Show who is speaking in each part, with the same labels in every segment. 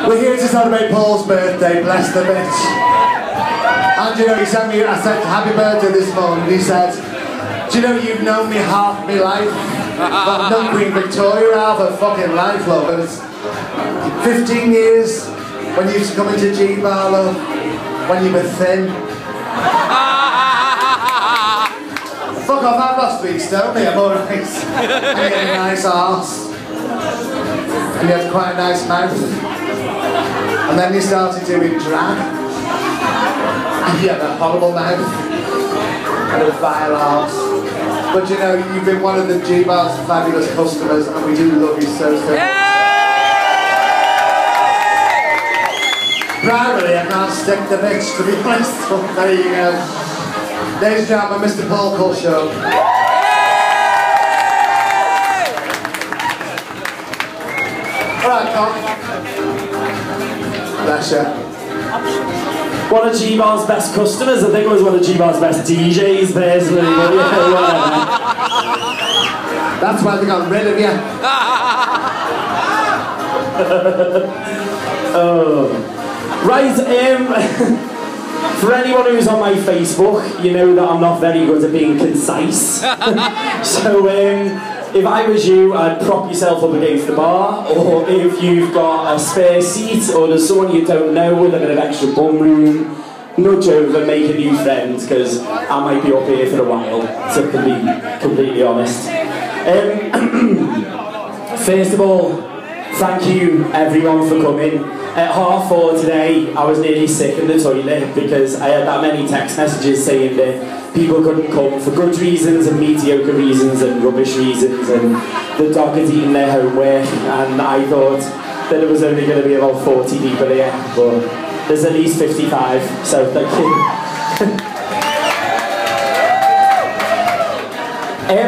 Speaker 1: We're here to celebrate Paul's birthday, bless the bitch. And you know, he sent me, I said happy birthday this morning, he said, do you know you've known me half my life? But I've known Queen Victoria half her fucking life, love, and it's 15 years when you used to come into G-Bar, love, when you were thin. Fuck off, I've lost weight, don't me, I'm alright. And you had a nice arse. And you had quite a nice mouth. And then you started doing drag. And you had a horrible mouth. And a vile arse. But you know, you've been one of the G-Bar's fabulous customers, and we do love you so much. Primarily, I can't stick the bitch, to be honest. So there you go. Ladies and gentlemen, Mr. Paul Culshaw. Alright, Cock. Bless you.
Speaker 2: One of G-Bar's best customers, I think it was one of G-Bar's best DJs, personally, but yeah, whatever.
Speaker 1: That's why they got rid of you.
Speaker 2: Oh. Right, for anyone who's on my Facebook, you know that I'm not very good at being concise. So, if I was you, I'd prop yourself up against the bar, or if you've got a spare seat, or there's someone you don't know with a bit of extra bum room, nudge over, make a new friend, because I might be up here for a while, to be completely honest. First of all, thank you everyone for coming. At 4:30 today, I was nearly sick in the toilet because I had that many text messages saying that people couldn't come for good reasons and mediocre reasons and rubbish reasons, and the dog had eaten their homework, and I thought that it was only going to be about 40 people here, but there's at least 55, so thank you.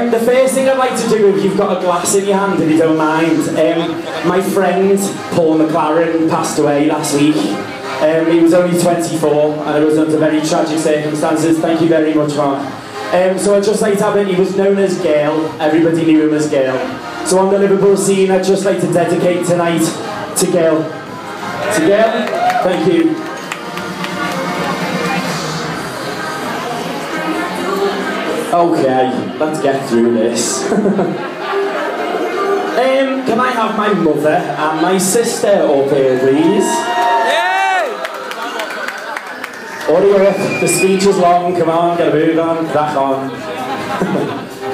Speaker 2: The first thing I'd like to do, if you've got a glass in your hand, if you don't mind, my friend Paul McLaren passed away last week. He was only 24 and it was under very tragic circumstances. Thank you very much, Mark. So I'd just like to have it, he was known as Gail, everybody knew him as Gail. So on the Liverpool scene, I'd just like to dedicate tonight to Gail. To Gail, thank you. Okay, let's get through this. Can I have my mother and my sister up here, please? Yay! Order up, the speech is long, come on, get a move on, crack on.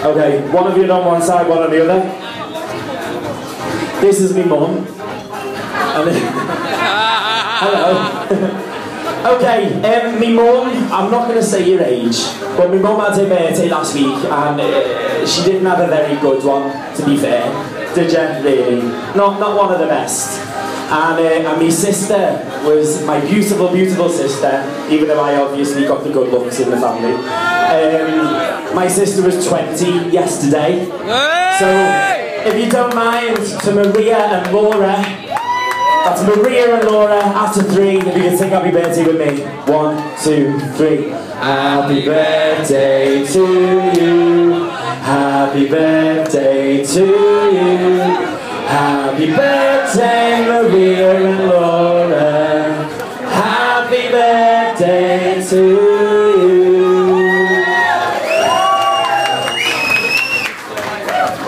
Speaker 2: Okay, one of you on one side, one on the other. This is me mum. Hello. Okay, me mum, I'm not going to say your age, but my mum had her birthday last week and she didn't have a very good one, to be fair. Did you? Really? Not one of the best. And my sister was my beautiful, beautiful sister, even though I obviously got the good looks in the family. My sister was 20 yesterday. So, if you don't mind, to Maria and Laura, that's Maria and Laura, after 3, if you can sing happy birthday with me. 1, 2, 3. Happy birthday to you. Happy birthday to you. Happy birthday, Maria and Laura. Happy birthday to you.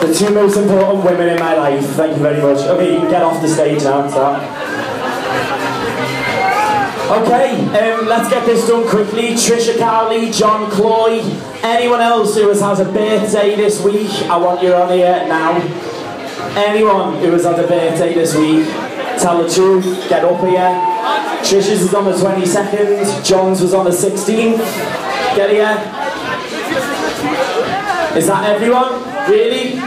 Speaker 2: The 2 most important women in my life, thank you very much. Okay, you can get off the stage now, so. Okay, let's get this done quickly. Trisha Cowley, John Cloy, anyone else who has had a birthday this week, I want you on here now. Anyone who has had a birthday this week, tell the truth, get up here. Trisha's was on the 22nd, John's was on the 16th. Get here. Is that everyone? Really?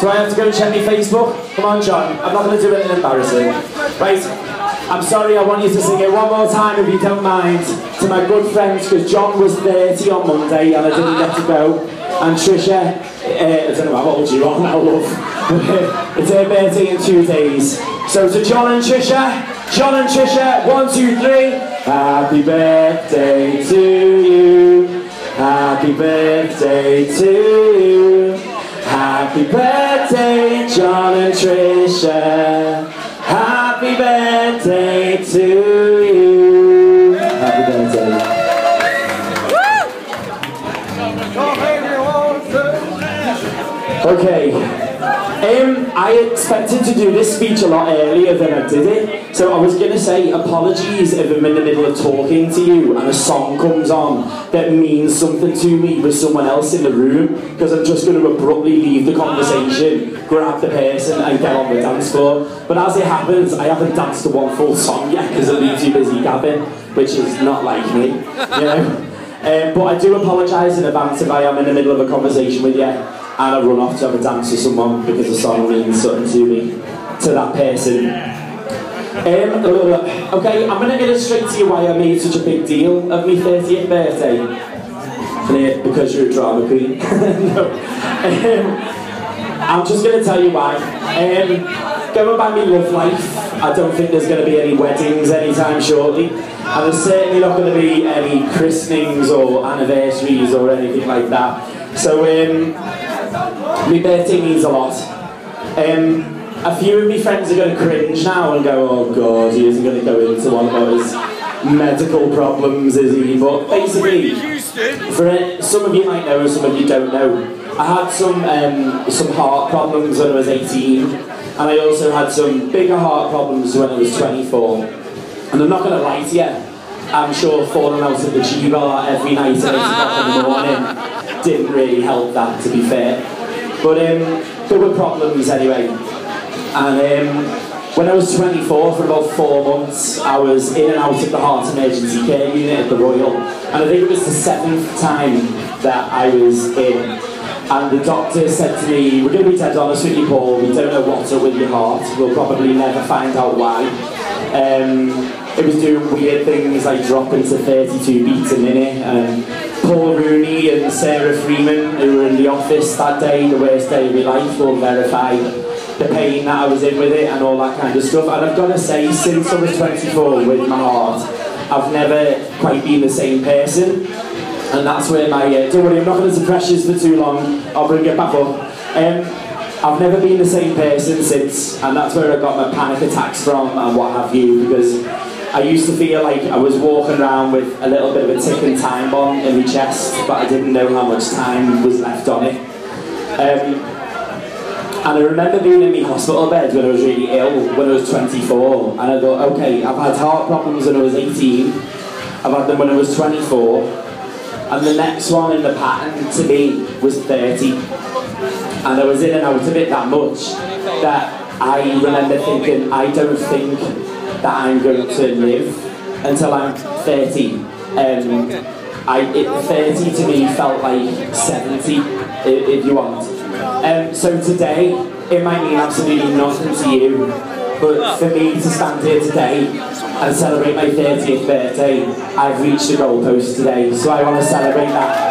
Speaker 2: Do I have to go and check my Facebook? Come on, John. I'm not going to do anything embarrassing. Right. I'm sorry, I want you to sing it one more time, if you don't mind, to my good friends, because John was 30 on Monday and I didn't get to go. And Trisha, I don't know how old you are now, love. It's her birthday in 2 days. So to John and Trisha, 1, 2, 3. Happy birthday to you. Happy birthday to you. Happy birthday, John and Trisha. Happy birthday to you. Happy birthday. Okay. I expected to do this speech a lot earlier than I did it. So I was going to say apologies if I'm in the middle of talking to you and a song comes on that means something to me with someone else in the room, because I'm just going to abruptly leave the conversation, grab the person and get on the dance floor. But as it happens, I haven't danced to one full song yet because I've been too busy gabbing, which is not like me, you know. But I do apologise in advance if I am in the middle of a conversation with you and I run off to have a dance with someone because the song means something to me, to that person. Okay, I'm going to illustrate to you why I made such a big deal of my 30th birthday. Because you're a drama queen. No. I'm just going to tell you why. Going by my love life, I don't think there's going to be any weddings anytime shortly. And there's certainly not going to be any christenings or anniversaries or anything like that. So, my birthday means a lot. A few of my friends are going to cringe now and go, oh god, he isn't going to go into one of his medical problems, is he? But basically, for some of you might know, some of you don't know, I had some heart problems when I was 18, and I also had some bigger heart problems when I was 24. And I'm not going to lie to you, I'm sure falling out of the G-bar every night at 8 o'clock in the morning didn't really help that, to be fair. But there were problems anyway. And when I was 24, for about 4 months, I was in and out of the heart emergency care unit at the Royal. And I think it was the 7th time that I was in. And the doctor said to me, we're going to be dead honest with you, Paul, we don't know what's up with your heart. We'll probably never find out why. It was doing weird things like dropping to 32 beats a minute. And Paul Rooney and Sarah Freeman, who were in the office that day, the worst day of my life, will verify the pain that I was in with it and all that kind of stuff. And I've got to say, since I was 24 with my heart, I've never quite been the same person. And that's where my, don't worry, I'm not going to suppress you for too long, I'll bring it back up. I've never been the same person since, and that's where I got my panic attacks from and what have you, because I used to feel like I was walking around with a little bit of a ticking time bomb in my chest, but I didn't know how much time was left on it. And I remember being in my hospital bed when I was really ill, when I was 24, and I thought, okay, I've had heart problems when I was 18, I've had them when I was 24, and the next one in the pattern to me was 30. And I was in and out of it that much that I remember thinking, I don't think that I'm going to live until I'm 30. 30 to me felt like 70, if you want. So today, it might mean absolutely nothing to you, but for me to stand here today and celebrate my 30th birthday, I've reached the goalpost today, so I want to celebrate that.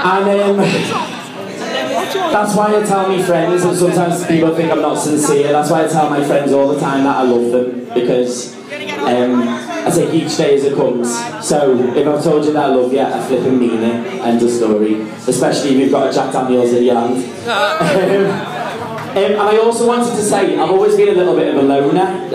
Speaker 2: And that's why I tell my friends, and sometimes people think I'm not sincere, that's why I tell my friends all the time that I love them, because I take each day as it comes. So if I've told you that I love you, I flipping mean it, end of story. Especially if you've got a Jack Daniels in your hand. And I also wanted to say, I've always been a little bit of a loner.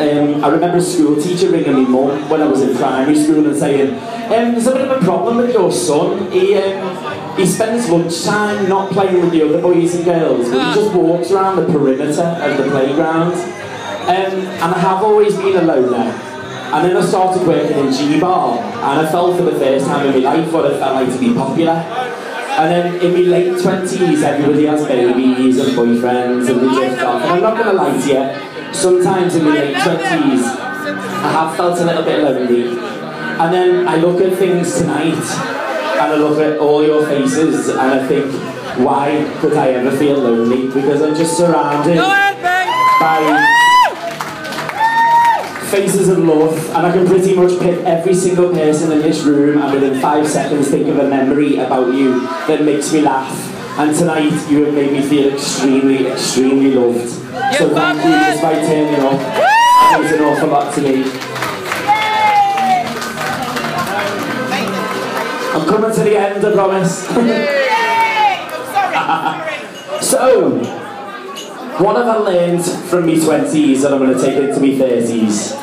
Speaker 2: I remember a school teacher ringing me mum when I was in primary school and saying, there's a bit of a problem with your son. He spends lunchtime not playing with the other boys and girls, but he just walks around the perimeter of the playground. And I have always been a loner. And then I started working in G-bar, and I felt for the first time in my life what it felt like to be popular. And then in my late 20s, everybody has babies and boyfriends and they drift off. And I'm not going to lie to you, sometimes in my late 20s, I have felt a little bit lonely. And then I look at things tonight, and I look at all your faces, and I think, why could I ever feel lonely? Because I'm just surrounded by faces of love, and I can pretty much pick every single person in this room and within 5 seconds think of a memory about you that makes me laugh. And tonight you have made me feel extremely, extremely loved. So thank you, despite turning up. It means an awful lot to me. I'm coming to the end, I promise. So, what have I learned from my 20s that I'm going to take into my 30s?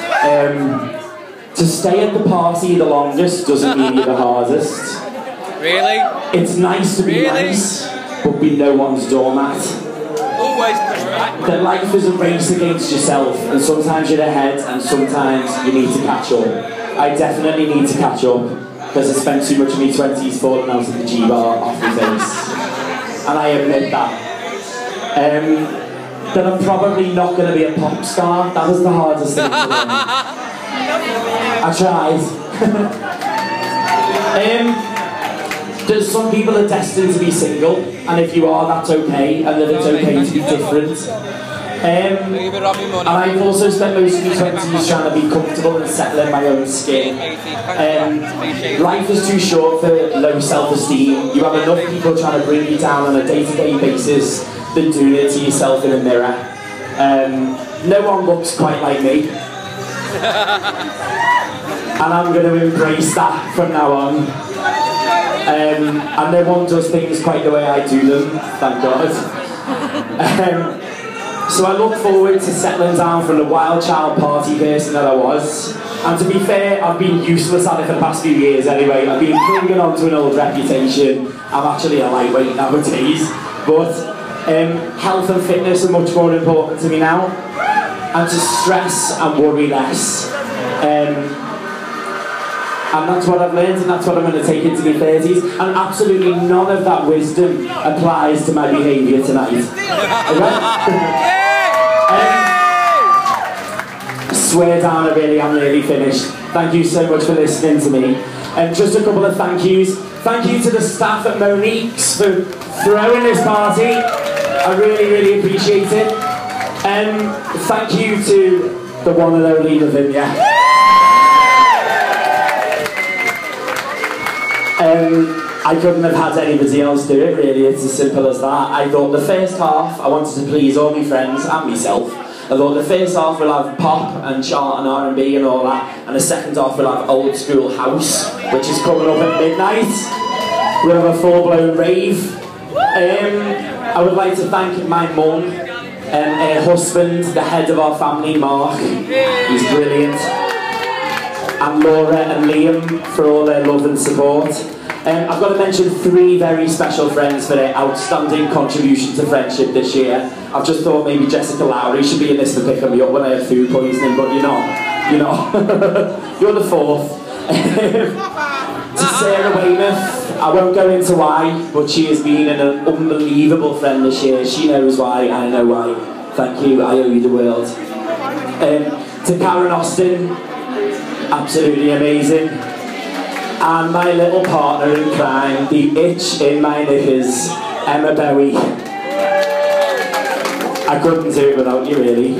Speaker 2: To stay at the party the longest doesn't mean you're the hardest.
Speaker 3: Really?
Speaker 2: It's nice to be nice, but be no one's doormat.
Speaker 3: Always push back.
Speaker 2: That life is a race against yourself, and sometimes you're ahead, and sometimes you need to catch up. I definitely need to catch up, because I spent too much of my 20s falling out of the G-bar off my face. And I admit that. That I'm probably not going to be a pop star. That was the hardest thing to learn. I tried. There's some people are destined to be single, and if you are, that's okay, and that it's okay to be different. And I've also spent most of my 20s trying to be comfortable and settle in my own skin. Life is too short for low self-esteem. You have enough people trying to bring you down on a day-to-day basis than doing it to yourself in a mirror. No one looks quite like me. And I'm going to embrace that from now on. And no one does things quite the way I do them, thank God. So I look forward to settling down from the wild child party person that I was. And to be fair, I've been useless at it for the past few years anyway. I've been clinging on to an old reputation. I'm actually a lightweight nowadays. But health and fitness are much more important to me now. And to stress and worry less. And that's what I've learned, and that's what I'm going to take into my 30s. And absolutely none of that wisdom applies to my behaviour tonight. Swear down, I really am nearly finished. Thank you so much for listening to me. And just a couple of thank yous. Thank you to the staff at Monique's for throwing this party. I really, really appreciate it. Thank you to the one and only Lavinia. I couldn't have had anybody else do it, really. It's as simple as that. I thought the first half, I wanted to please all my friends and myself. I thought the first half we'll have pop and chart and R&B and all that, and the second half we'll have old school house, which is coming up at midnight. We'll have a full-blown rave. I would like to thank my mum, her husband, the head of our family, Mark. He's brilliant. And Laura and Liam for all their love and support. I've got to mention 3 very special friends for their outstanding contribution to friendship this year. I've just thought maybe Jessica Lowry should be in this for picking me up when I had food poisoning, but you're not. You're not. You're the 4th. To Sarah Weymouth, I won't go into why, but she has been an unbelievable friend this year. She knows why, I know why. Thank you, I owe you the world. To Karen Austin, absolutely amazing. And my little partner in crime, the itch in my knickers, Emma Bowie. I couldn't do it without you, really.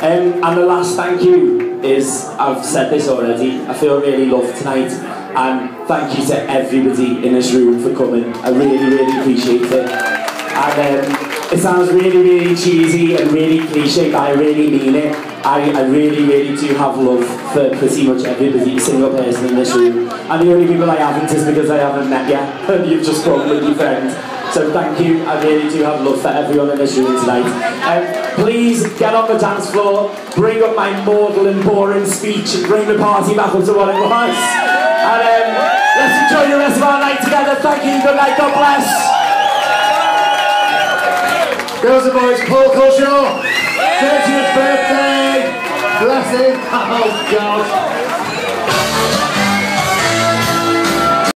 Speaker 2: And the last thank you is, I've said this already, I feel really loved tonight. And thank you to everybody in this room for coming. I really, really appreciate it. And it sounds really, really cheesy and really cliche, but I really mean it. I really, really do have love for pretty much every single person in this room. And the only people I haven't is because I haven't met you, and you've just come with your friend. So thank you, I really do have love for everyone in this room tonight. Please get on the dance floor, bring up my maudlin, boring speech, and bring the party back up to what it was. And let's enjoy the rest of our night together. Thank you, good night, God bless.
Speaker 1: Girls and boys, Paul Culshaw, 30th birthday, bless him, oh God.